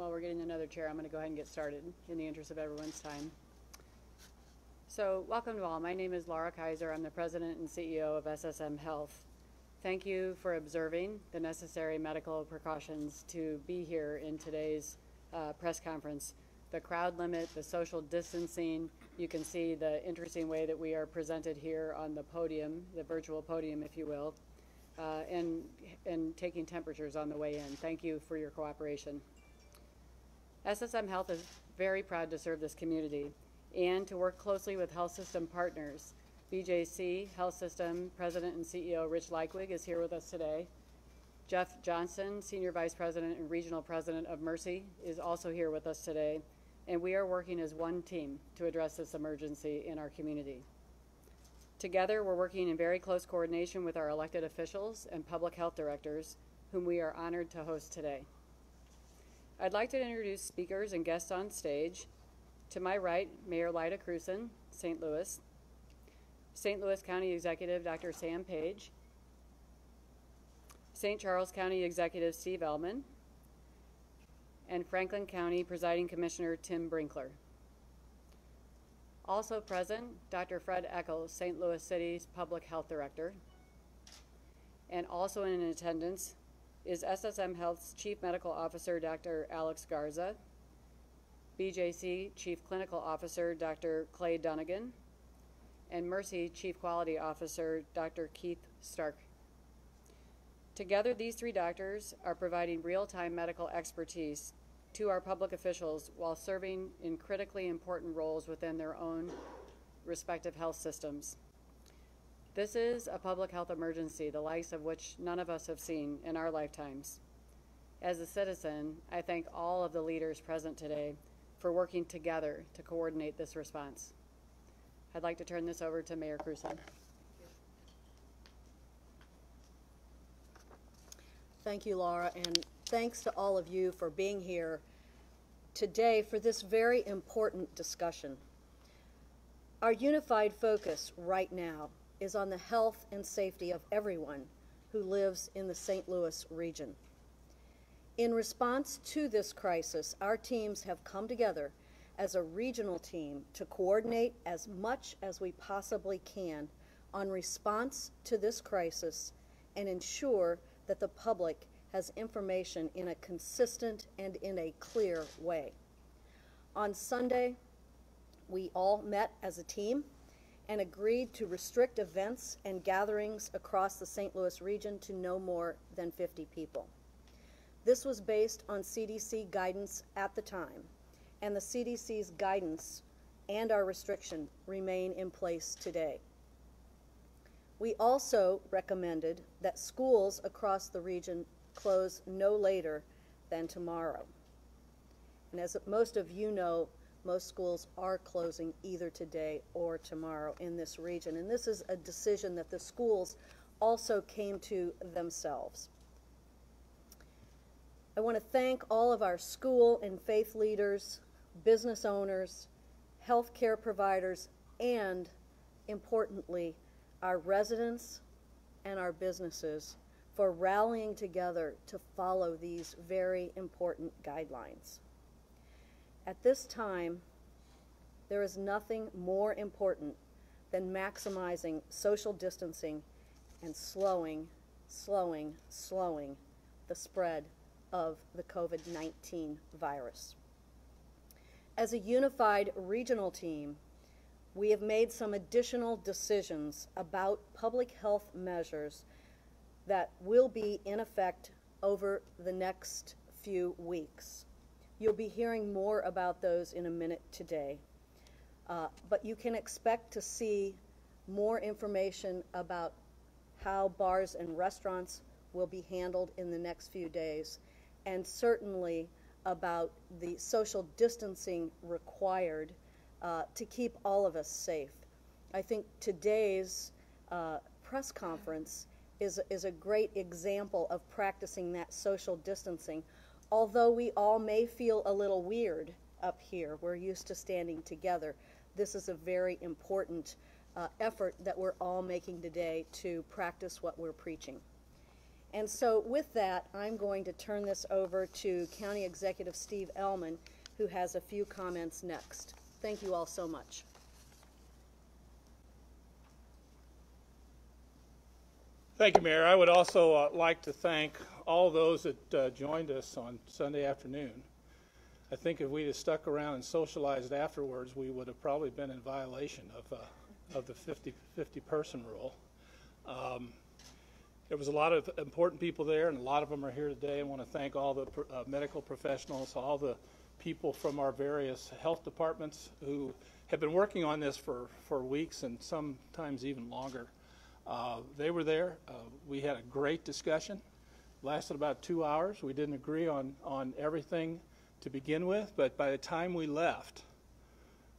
while we're getting another chair, I'm going to go ahead and get started in the interest of everyone's time. So welcome to all. My name is Laura Kaiser. I'm the President and CEO of SSM Health. Thank you for observing the necessary medical precautions to be here in today's press conference. The crowd limit, the social distancing, you can see the interesting way that we are presented here on the podium, the virtual podium, if you will, and taking temperatures on the way in. Thank you for your cooperation. SSM Health is very proud to serve this community and to work closely with health system partners. BJC Health System President and CEO Rich Leikwig is here with us today. Jeff Johnson, Senior Vice President and Regional President of Mercy, is also here with us today, and we are working as one team to address this emergency in our community. Together, we're working in very close coordination with our elected officials and public health directors, whom we are honored to host today. I'd like to introduce speakers and guests on stage. To my right, Mayor Lyda Krewson, St. Louis. St. Louis County Executive Dr. Sam Page. St. Charles County Executive Steve Ellman. And Franklin County Presiding Commissioner Tim Brinkler. Also present, Dr. Fred Eccles, St. Louis City's Public Health Director. And also in attendance is SSM Health's Chief Medical Officer, Dr. Alex Garza, BJC Chief Clinical Officer, Dr. Clay Dunnigan, and Mercy Chief Quality Officer, Dr. Keith Stark. Together, these three doctors are providing real-time medical expertise to our public officials while serving in critically important roles within their own respective health systems. This is a public health emergency, the likes of which none of us have seen in our lifetimes. As a citizen, I thank all of the leaders present today for working together to coordinate this response. I'd like to turn this over to Mayor Krewson. Thank you, Laura, and thanks to all of you for being here today for this very important discussion. Our unified focus right now is on the health and safety of everyone who lives in the St. Louis region. In response to this crisis, our teams have come together as a regional team to coordinate as much as we possibly can on response to this crisis and ensure that the public has information in a consistent and in a clear way. On Sunday, we all met as a team and agreed to restrict events and gatherings across the St. Louis region to no more than 50 people. This was based on CDC guidance at the time, and the CDC's guidance and our restriction remain in place today. We also recommended that schools across the region close no later than tomorrow. And as most of you know, most schools are closing either today or tomorrow in this region. And this is a decision that the schools also came to themselves. I want to thank all of our school and faith leaders, business owners, healthcare providers, and importantly, our residents and our businesses for rallying together to follow these very important guidelines. At this time, there is nothing more important than maximizing social distancing and slowing the spread of the COVID-19 virus. As a unified regional team, we have made some additional decisions about public health measures that will be in effect over the next few weeks. You'll be hearing more about those in a minute today. But you can expect to see more information about how bars and restaurants will be handled in the next few days, and certainly about the social distancing required to keep all of us safe. I think today's press conference is a great example of practicing that social distancing. Although we all may feel a little weird up here, we're used to standing together, this is a very important effort that we're all making today to practice what we're preaching. And so with that, I'm going to turn this over to County Executive Steve Ellman, who has a few comments next. Thank you all so much. Thank you, Mayor. I would also like to thank all those that joined us on Sunday afternoon. I think if we'd have stuck around and socialized afterwards, we would have probably been in violation of the 50 person rule. There was a lot of important people there, and a lot of them are here today. I want to thank all the medical professionals, all the people from our various health departments who have been working on this for weeks and sometimes even longer. They were there. We had a great discussion. Lasted about 2 hours. We didn't agree on everything to begin with, but by the time we left,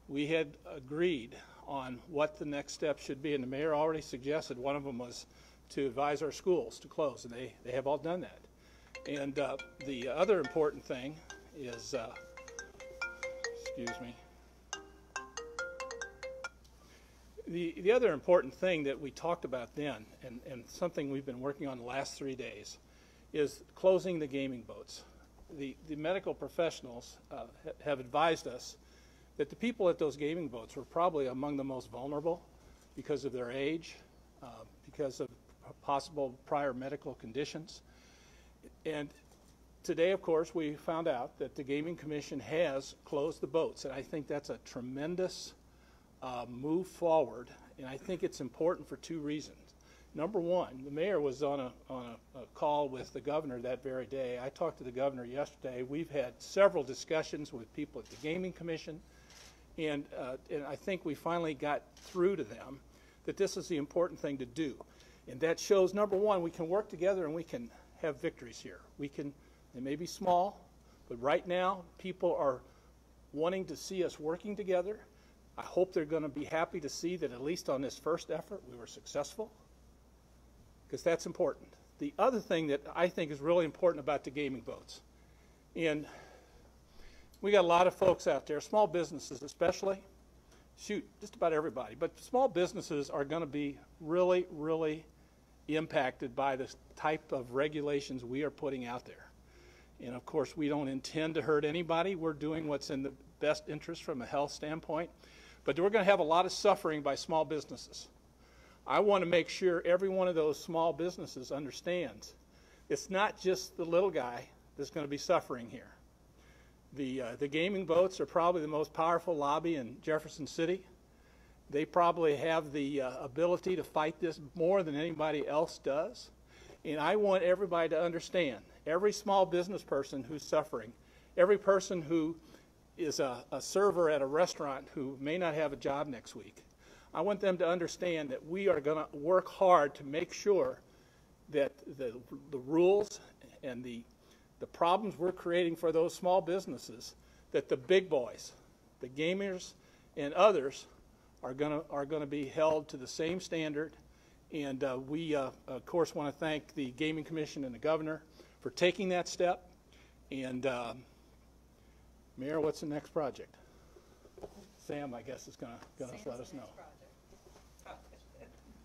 we had agreed on what the next step should be, and the mayor already suggested one of them was to advise our schools to close, and they have all done that. And the other important thing is, excuse me, the other important thing that we talked about then, and something we've been working on the last 3 days, is closing the gaming boats. The medical professionals have advised us that the people at those gaming boats were probably among the most vulnerable because of their age, because of possible prior medical conditions. And today, of course, we found out that the Gaming Commission has closed the boats, and I think that's a tremendous move forward, and I think it's important for 2 reasons. Number one, the mayor was on a call with the governor that very day. I talked to the governor yesterday. We've had several discussions with people at the Gaming Commission, and I think we finally got through to them that this is the important thing to do. And that shows, number one, we can work together and we can have victories here. They may be small, but right now people are wanting to see us working together. I hope they're going to be happy to see that at least on this first effort we were successful, because that's important. The other thing that I think is really important about the gaming boats, and we got a lot of folks out there, small businesses especially, shoot, just about everybody, but small businesses are going to be really, really impacted by this type of regulations we are putting out there. And of course, we don't intend to hurt anybody. We're doing what's in the best interest from a health standpoint, but we're going to have a lot of suffering by small businesses. I want to make sure every one of those small businesses understands it's not just the little guy that's going to be suffering here. The gaming boats are probably the most powerful lobby in Jefferson City. They probably have the ability to fight this more than anybody else does. And I want everybody to understand, every small business person who's suffering, every person who is a server at a restaurant who may not have a job next week, I want them to understand that we are going to work hard to make sure that the rules and the problems we're creating for those small businesses, that the big boys, the gamers and others are going to be held to the same standard. And we, of course, want to thank the Gaming Commission and the governor for taking that step. And Mayor, what's the next project? Sam, I guess, is going to let us know.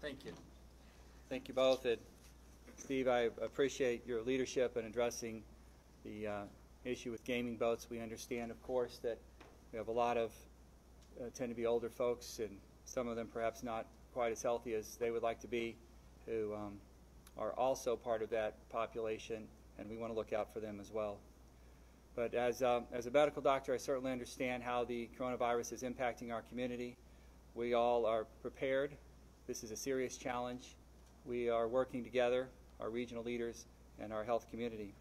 Thank you. Thank you both. And Steve, I appreciate your leadership in addressing the issue with gaming boats. We understand, of course, that we have a lot of tend to be older folks, and some of them perhaps not quite as healthy as they would like to be, who are also part of that population, and we want to look out for them as well. But as a medical doctor, I certainly understand how the coronavirus is impacting our community. We all are prepared. This is a serious challenge. We are working together, our regional leaders and our health community.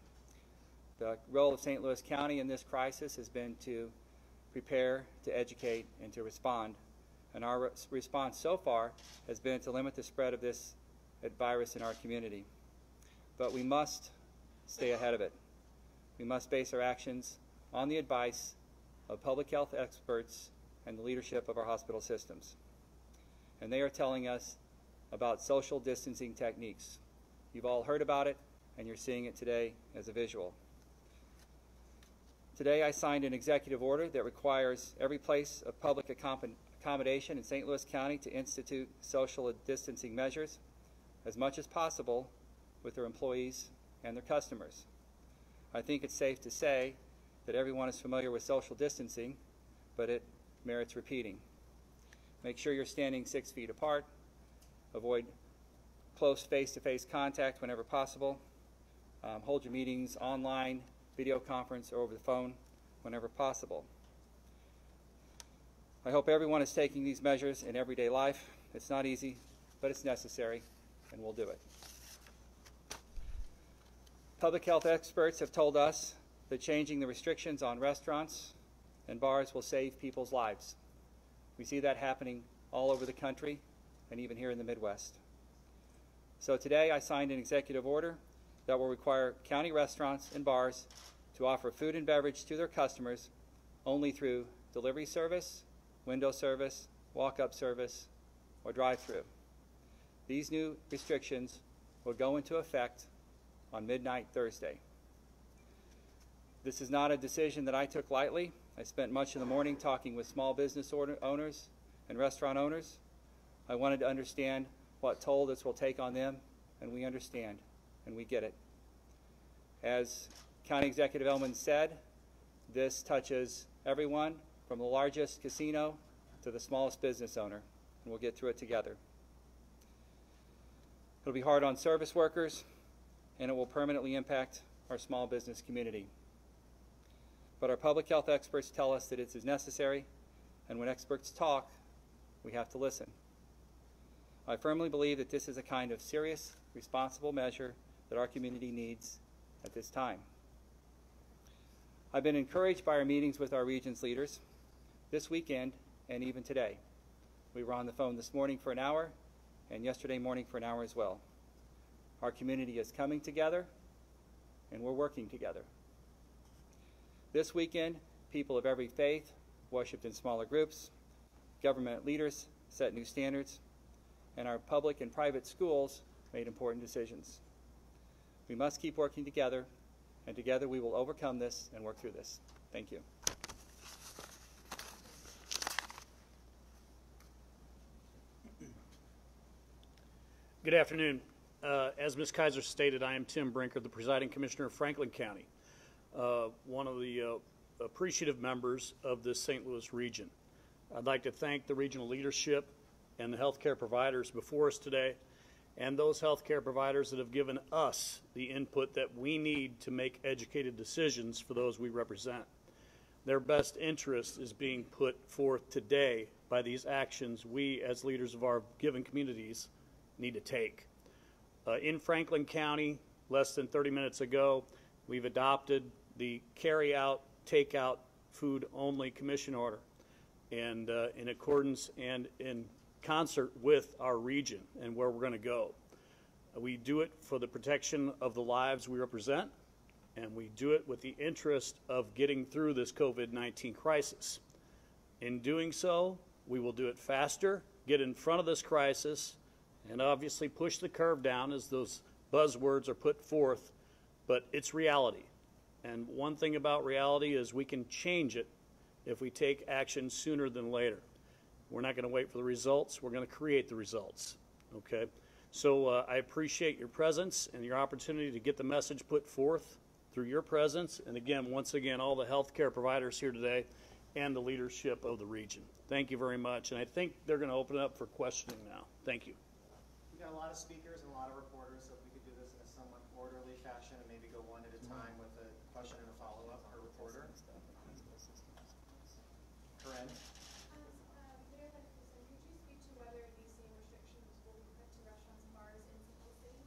The role of St. Louis County in this crisis has been to prepare, to educate, and to respond. And our response so far has been to limit the spread of this virus in our community. But we must stay ahead of it. We must base our actions on the advice of public health experts and the leadership of our hospital systems. And they are telling us about social distancing techniques. You've all heard about it, and you're seeing it today as a visual. Today I signed an executive order that requires every place of public accommodation in St. Louis County to institute social distancing measures. As much as possible, with their employees and their customers. I think it's safe to say that everyone is familiar with social distancing, but it merits repeating. Make sure you're standing 6 feet apart. Avoid close face-to-face contact whenever possible. Hold your meetings online, video conference, or over the phone whenever possible. I hope everyone is taking these measures in everyday life. It's not easy, but it's necessary, and we'll do it. Public health experts have told us that changing the restrictions on restaurants and bars will save people's lives. We see that happening all over the country and even here in the Midwest. So today I signed an executive order that will require county restaurants and bars to offer food and beverage to their customers only through delivery service, window service, walk-up service, or drive-through. These new restrictions will go into effect on midnight Thursday. This is not a decision that I took lightly. I spent much of the morning talking with small business owners and restaurant owners. I wanted to understand what toll this will take on them, and we understand, and we get it. As County Executive Ellman said, this touches everyone from the largest casino to the smallest business owner, and we'll get through it together. It'll be hard on service workers, and it will permanently impact our small business community. But our public health experts tell us that it is necessary, and when experts talk, we have to listen. I firmly believe that this is a kind of serious, responsible measure that our community needs at this time. I've been encouraged by our meetings with our region's leaders this weekend and even today. We were on the phone this morning for an hour and yesterday morning for an hour as well. Our community is coming together and we're working together. This weekend, people of every faith worshiped in smaller groups, government leaders set new standards, and our public and private schools made important decisions. We must keep working together, and together we will overcome this and work through this. Thank you. Good afternoon. As Ms. Kaiser stated, I am Tim Brinker, the presiding commissioner of Franklin County, one of the appreciative members of the St. Louis region. I'd like to thank the regional leadership and the healthcare providers before us today, and those healthcare providers that have given us the input that we need to make educated decisions for those we represent. Their best interest is being put forth today by these actions we, as leaders of our given communities, need to take. In Franklin County, less than 30 minutes ago, we've adopted the carry-out, take-out, food-only commission order, and in accordance and in concert with our region and where we're going to go. We do it for the protection of the lives we represent, and we do it with the interest of getting through this COVID-19 crisis. In doing so, we will do it faster, get in front of this crisis, and obviously push the curve down as those buzzwords are put forth, but it's reality. And one thing about reality is we can change it if we take action sooner than later. We're not going to wait for the results. We're going to create the results, okay? So I appreciate your presence and your opportunity to get the message put forth through your presence. And again, once again, all the healthcare providers here today and the leadership of the region. Thank you very much. And I think they're going to open it up for questioning now. Thank you. We've got a lot of speakers and a lot of reporters, so if we could do this in a somewhat orderly fashion and maybe go one at a time with a question and a follow-up per reporter. Corinne? Mayor Krewson, could you speak to whether these same restrictions will be put to restaurants and bars in St. Louis City?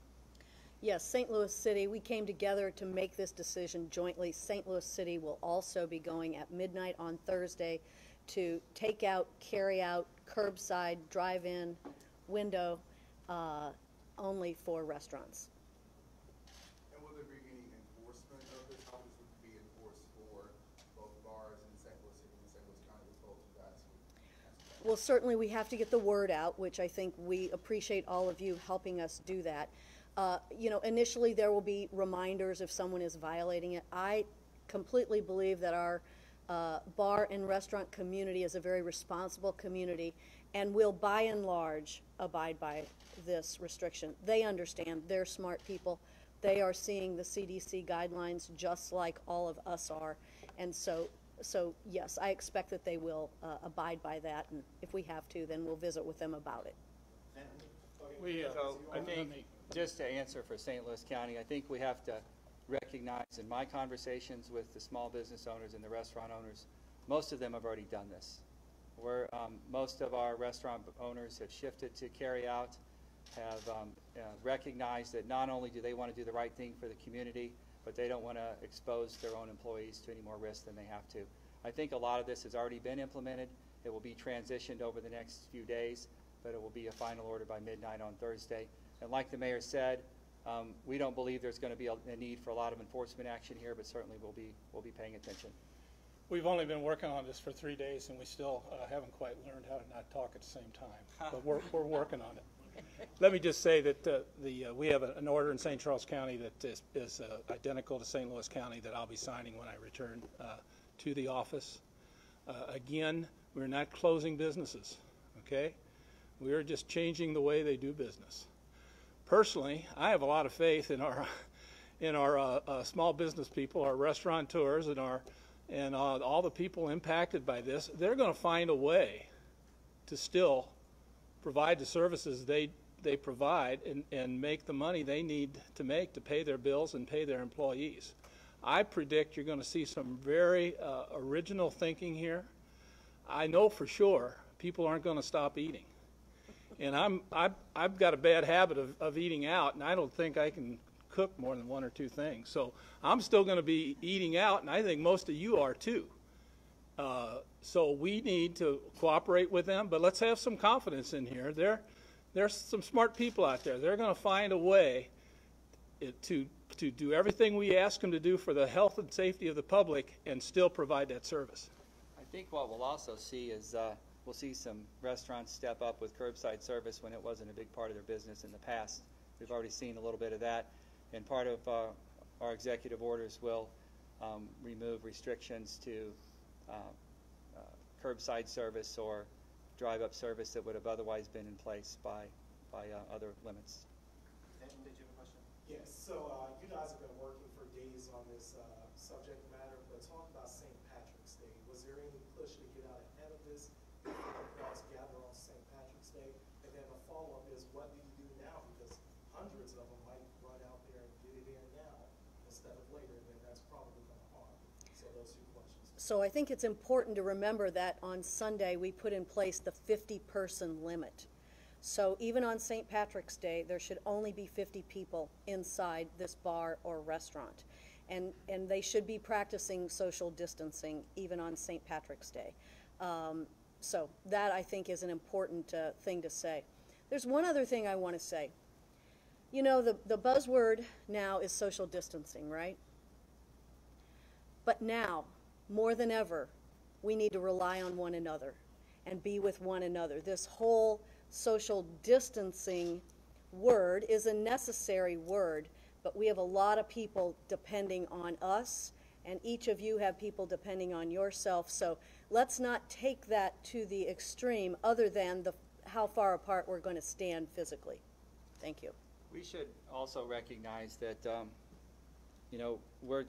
Yes, St. Louis City, we came together to make this decision jointly. St. Louis City will also be going at midnight on Thursday to take out, carry out, curbside, drive-in, window, only for restaurants. And will there be any enforcement of this? How this would be enforced for both bars in St. Louis City and St. Louis County as both of you guys? Well, certainly we have to get the word out, which I think we appreciate all of you helping us do that. You know, initially there will be reminders if someone is violating it. I completely believe that our bar and restaurant community is a very responsible community and will, by and large, abide by this restriction. They understand. They're smart people. They are seeing the CDC guidelines just like all of us are. And so yes, I expect that they will abide by that. And if we have to, then we'll visit with them about it. So I think, just to answer for St. Louis County, I think we have to recognize in my conversations with the small business owners and the restaurant owners, most of them have already done this. Most of our restaurant owners have shifted to carry out, have recognized that not only do they want to do the right thing for the community, but they don't want to expose their own employees to any more risk than they have to. I think a lot of this has already been implemented. It will be transitioned over the next few days, but it will be a final order by midnight on Thursday. And like the mayor said, we don't believe there's going to be a need for a lot of enforcement action here, but certainly we'll be paying attention. We've only been working on this for 3 days, and we still haven't quite learned how to not talk at the same time. But we're working on it. Let me just say that we have an order in St. Charles County that is identical to St. Louis County that I'll be signing when I return to the office. Again, we're not closing businesses, okay? We're just changing the way they do business. Personally, I have a lot of faith in our small business people, our restaurateurs, and all the people impacted by this. They're going to find a way to still provide the services they provide and make the money they need to make to pay their bills and pay their employees. I predict you're going to see some very original thinking here. I know for sure people aren't going to stop eating. And I've got a bad habit of eating out, and I don't think I can cook more than 1 or 2 things. So I'm still going to be eating out, and I think most of you are too. So we need to cooperate with them, but let's have some confidence in here. There's some smart people out there. They're going to find a way to do everything we ask them to do for the health and safety of the public and still provide that service. I think what we'll also see is we'll see some restaurants step up with curbside service when it wasn't a big part of their business in the past. We've already seen a little bit of that, and part of our executive orders will remove restrictions to curbside service or drive-up service that would have otherwise been in place by other limits. Did you have a question? Yes, so you guys have been working for days on this subject matter, but talk about St. Patrick's Day. Was there any push to get out ahead of this before the crowds gather on St. Patrick's Day? And then the follow-up is, what do you do now? Because hundreds of them might run out there and get it in now instead of later, and then that's probably going to harm. So those 2 questions. So I think it's important to remember that on Sunday we put in place the 50-person limit. So even on St. Patrick's Day, there should only be 50 people inside this bar or restaurant. And they should be practicing social distancing even on St. Patrick's Day. So that, I think, is an important thing to say. There's one other thing I want to say. You know, the buzzword now is social distancing, right? But now, more than ever, we need to rely on one another and be with one another. This whole social distancing word is a necessary word, but we have a lot of people depending on us, and each of you have people depending on yourself. So let's not take that to the extreme other than how far apart we're going to stand physically. Thank you. We should also recognize that you know,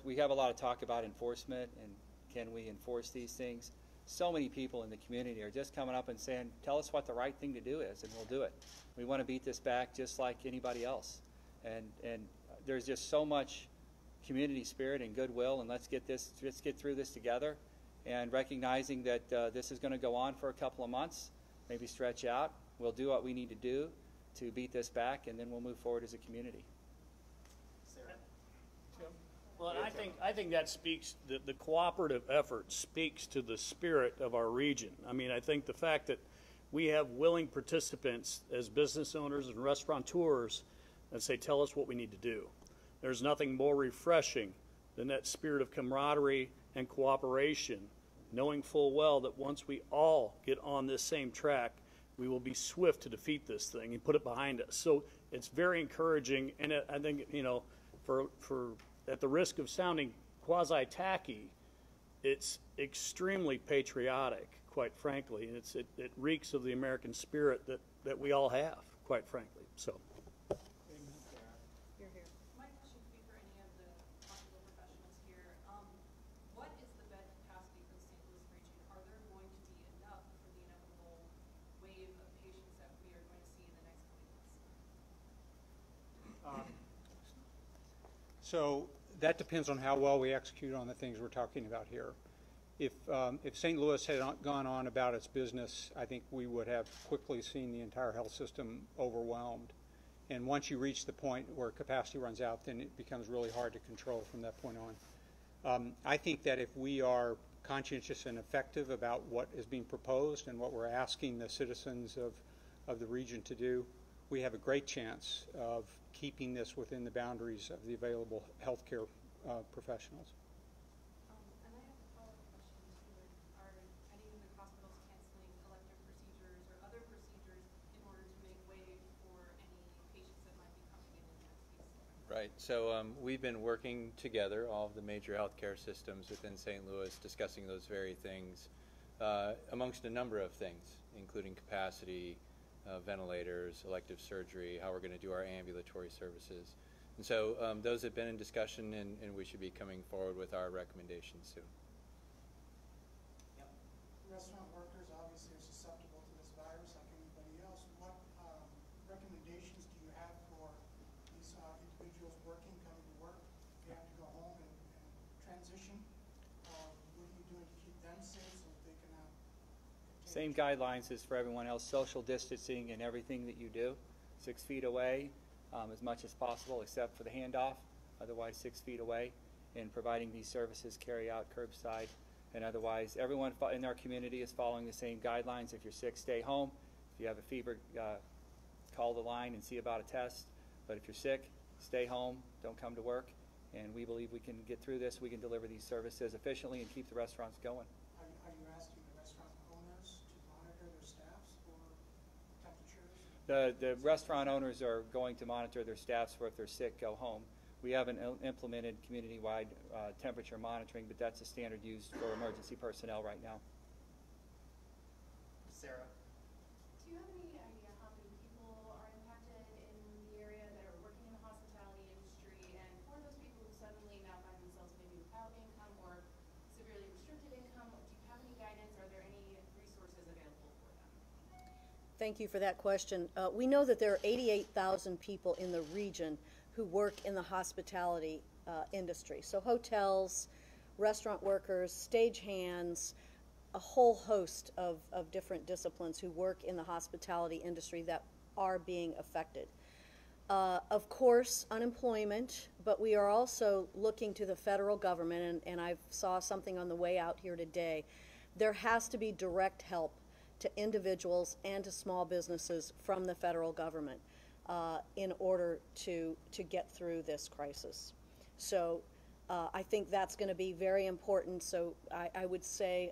we have a lot of talk about enforcement and can we enforce these things. So many people in the community are just coming up and saying, tell us what the right thing to do is, and we'll do it. We want to beat this back just like anybody else. And there's just so much community spirit and goodwill, and let's get through this together, and recognizing that this is going to go on for a couple of months, maybe stretch out. We'll do what we need to do to beat this back, and then we'll move forward as a community. Well, and I think that speaks, the cooperative effort speaks to the spirit of our region. I mean, I think the fact that we have willing participants as business owners and restaurateurs that say, tell us what we need to do. There's nothing more refreshing than that spirit of camaraderie and cooperation, knowing full well that once we all get on this same track, we will be swift to defeat this thing and put it behind us. So it's very encouraging, and I think, you know, for at the risk of sounding quasi-tacky, it's extremely patriotic, quite frankly. It reeks of the American spirit that we all have, quite frankly. So. My question could be for any of the hospital professionals here. What is the bed capacity for the St. Louis region? Are there going to be enough for the inevitable wave of patients that we are going to see in the next coming months? So that depends on how well we execute on the things we're talking about here. If St. Louis had gone on about its business, I think we would have quickly seen the entire health system overwhelmed. And once you reach the point where capacity runs out, then it becomes really hard to control from that point on. I think that if we are conscientious and effective about what is being proposed and what we're asking the citizens of the region to do, we have a great chance of keeping this within the boundaries of the available healthcare professionals. And I have a follow-up question too. Are any of the hospitals canceling elective procedures or other procedures in order to make way for any patients that might be coming in the next week? Right. So we've been working together, all of the major healthcare systems within St. Louis, discussing those very things, amongst a number of things, including capacity, ventilators, elective surgery, how we're going to do our ambulatory services. And so those have been in discussion, and we should be coming forward with our recommendations soon. Yep. Restaurant workers obviously are susceptible to this virus like anybody else. What recommendations do you have for these individuals working, coming to work? They have to go home and transition. What are you doing to keep them safe so that they can Same guidelines as for everyone else, social distancing in everything that you do, 6 feet away as much as possible except for the handoff, otherwise 6 feet away, and providing these services, carry out, curbside, and otherwise everyone in our community is following the same guidelines. If you're sick, stay home. If you have a fever, call the line and see about a test. But if you're sick, stay home, don't come to work, and we believe we can get through this, we can deliver these services efficiently and keep the restaurants going. Are you asking the restaurant owners to monitor their staffs for temperatures? The restaurant owners are going to monitor their staffs for if they're sick, go home. We haven't implemented community-wide temperature monitoring, but that's a standard used for emergency personnel right now. Sarah? Do you have any idea how many people are impacted in the area that are working in the hospitality industry, and for those people who suddenly now find themselves maybe without income or severely restricted income, do you have any guidance? Are there any resources available for them? Thank you for that question. We know that there are 88,000 people in the region who work in the hospitality industry. So hotels, restaurant workers, stagehands, a whole host of different disciplines who work in the hospitality industry that are being affected. Of course, unemployment, but we are also looking to the federal government, and I saw something on the way out here today. There has to be direct help to individuals and to small businesses from the federal government in order to get through this crisis. So I think that's going to be very important. So I would say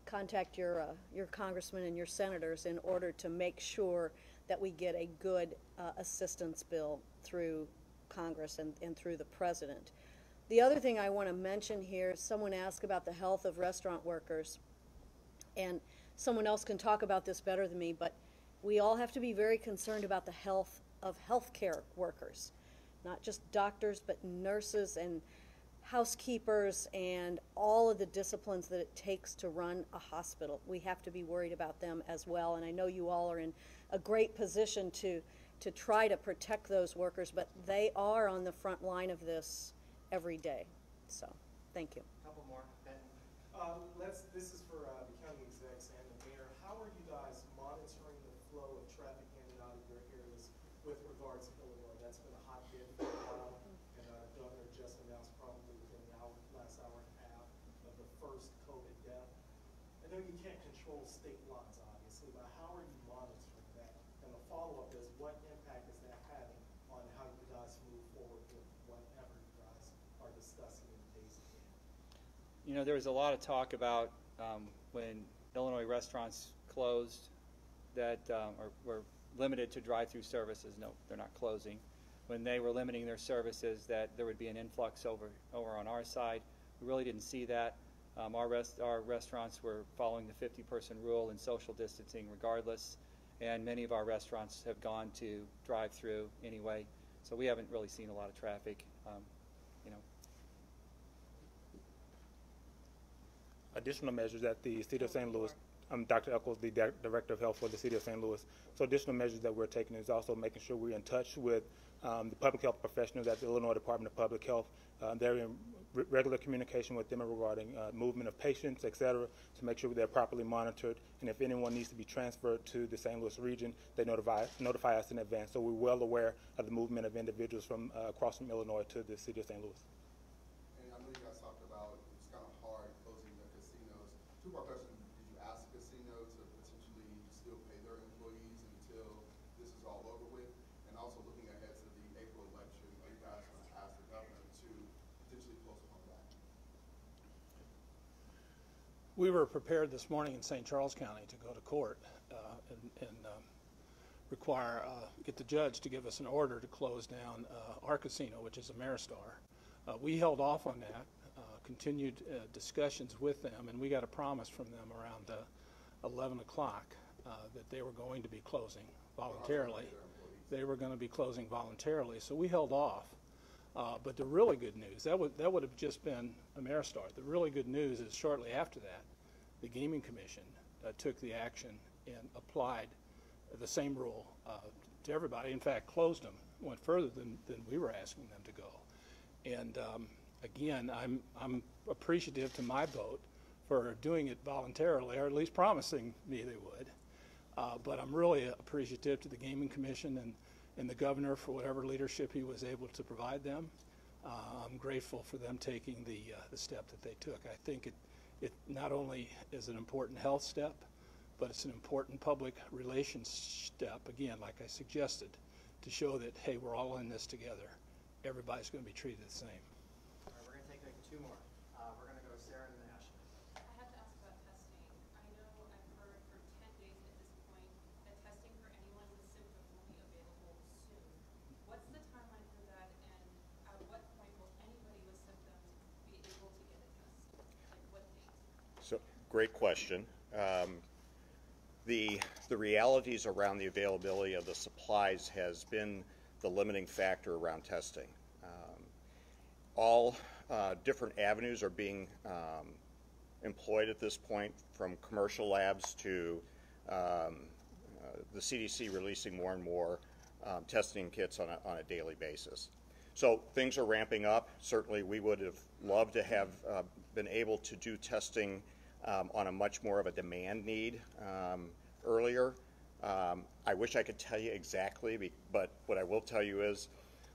contact your congressmen and your senators in order to make sure that we get a good assistance bill through Congress and through the president. The other thing I want to mention here, someone asked about the health of restaurant workers, and someone else can talk about this better than me, but we all have to be very concerned about the health of healthcare workers, not just doctors, but nurses and housekeepers and all of the disciplines that it takes to run a hospital. We have to be worried about them as well, and I know you all are in a great position to try to protect those workers, but they are on the front line of this every day. So, thank you. A couple more. Ben? This is for the county execs and the mayor. How are you guys monitoring the flow of traffic in and out of your areas with regards to Illinois? That's been a hotbed for a while, and Governor just announced probably within the last hour and a half of the first COVID death. I know you can't control state lines, obviously, but how are you monitoring that? And the follow-up is, what impact is that having on how you guys move forward with whatever you guys are discussing in the days ahead? You know, there was a lot of talk about when Illinois restaurants closed that or were limited to drive-through services. No, they're not closing. When they were limiting their services, that there would be an influx over on our side. we really didn't see that. Our restaurants were following the 50-person rule and social distancing regardless, and many of our restaurants have gone to drive-through anyway, so we haven't really seen a lot of traffic. Additional measures that the City of St. Louis, I'm Dr. Eccles, the Director of Health for the City of St. Louis. So additional measures that we're taking is also making sure we're in touch with the public health professionals at the Illinois Department of Public Health. They're in regular communication with them regarding movement of patients, et cetera, to make sure they're properly monitored. And if anyone needs to be transferred to the St. Louis region, they notify us in advance. So we're well aware of the movement of individuals from across from Illinois to the City of St. Louis. And I know you guys talked about it's kind of hard closing the casinos. Two-part question, did you ask the casino to potentially still pay their employees until this is all over with? And also looking ahead to the April election, are you guys going to ask the governor to potentially postpone that? We were prepared this morning in St. Charles County to go to court and get the judge to give us an order to close down our casino, which is Ameristar. We held off on that, continued discussions with them, and we got a promise from them around 11 o'clock that they were going to be closing voluntarily. They were going to be closing voluntarily, so we held off. But the really good news, that would have just been Ameristar. The really good news is shortly after that, the Gaming Commission took the action and applied the same rule to everybody. In fact, closed them, went further than we were asking them to go. And again, I'm appreciative to my boat for doing it voluntarily, or at least promising me they would. But I'm really appreciative to the Gaming Commission and the governor for whatever leadership he was able to provide them. I'm grateful for them taking the step that they took. I think it not only is an important health step, but it's an important public relations step, again, like I suggested, to show that, hey, we're all in this together. Everybody's going to be treated the same. All right, we're going to take like two more. We're going to go Sarah and then Ashley. I have to ask about testing. I know I've heard for 10 days at this point that testing for anyone with symptoms will be available soon. What's the timeline for that, and at what point will anybody with symptoms be able to get a test? Like what date? So, great question. The realities around the availability of the supplies has been the limiting factor around testing. All different avenues are being employed at this point, from commercial labs to the CDC releasing more and more testing kits on a daily basis. So things are ramping up. Certainly we would have loved to have been able to do testing on a much more of a demand need earlier. I wish I could tell you exactly, but what I will tell you is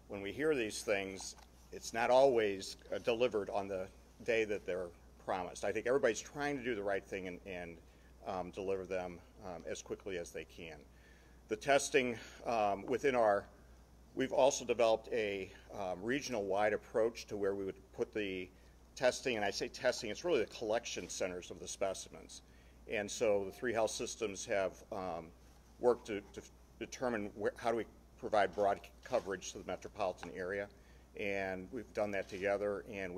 when we hear these things, it's not always delivered on the day that they're promised. I think everybody's trying to do the right thing and deliver them as quickly as they can. The testing we've also developed a regional-wide approach to where we would put the testing, and I say testing, it's really the collection centers of the specimens. And so the three health systems have worked to determine how do we provide broad coverage to the metropolitan area. And we've done that together, and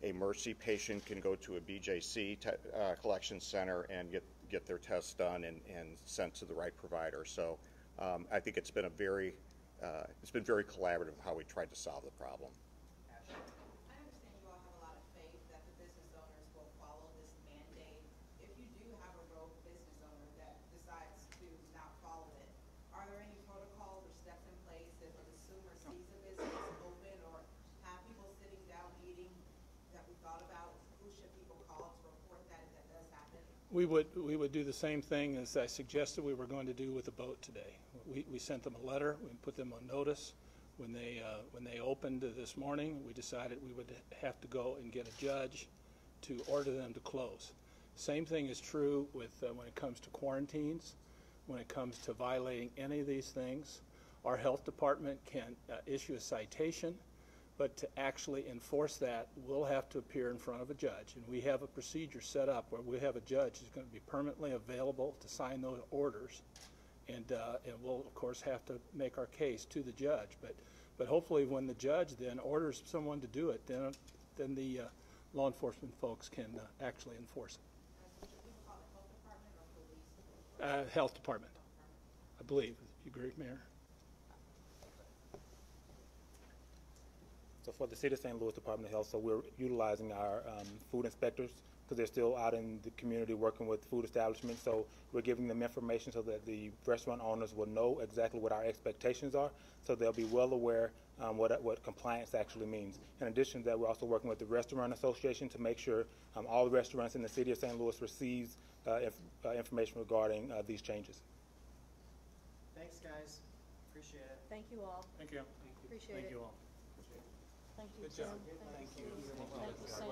a Mercy patient can go to a BJC collection center and get their tests done and sent to the right provider. So I think it's been very collaborative how we tried to solve the problem. I understand you all have a lot of faith that the business owners will follow this mandate. If you do have a rogue business owner that decides to not follow it, are there any protocols or steps in place if a consumer sees a business open or have people sitting down eating that we thought about? Who should people call to report that if that does happen? We would do the same thing as I suggested we were going to do with the boat today. We sent them a letter. We put them on notice. When they opened this morning, we decided we would have to go and get a judge to order them to close. Same thing is true with when it comes to quarantines, when it comes to violating any of these things. Our health department can issue a citation, but to actually enforce that, we'll have to appear in front of a judge. And we have a procedure set up where we have a judge who's going to be permanently available to sign those orders. And we'll, of course, have to make our case to the judge. But hopefully when the judge then orders someone to do it, then the law enforcement folks can actually enforce it. Health Department, I believe. You agree, Mayor? So for the City of St. Louis Department of Health, so we're utilizing our food inspectors because they're still out in the community working with food establishments. So we're giving them information so that the restaurant owners will know exactly what our expectations are, so they'll be well aware what compliance actually means. In addition to that, we're also working with the Restaurant Association to make sure all the restaurants in the City of St. Louis receives information regarding these changes. Thanks, guys. Appreciate it. Thank you all. Thank you. Appreciate Thank it. you all. Thank you, Good Tim. job. Thank you, Sam.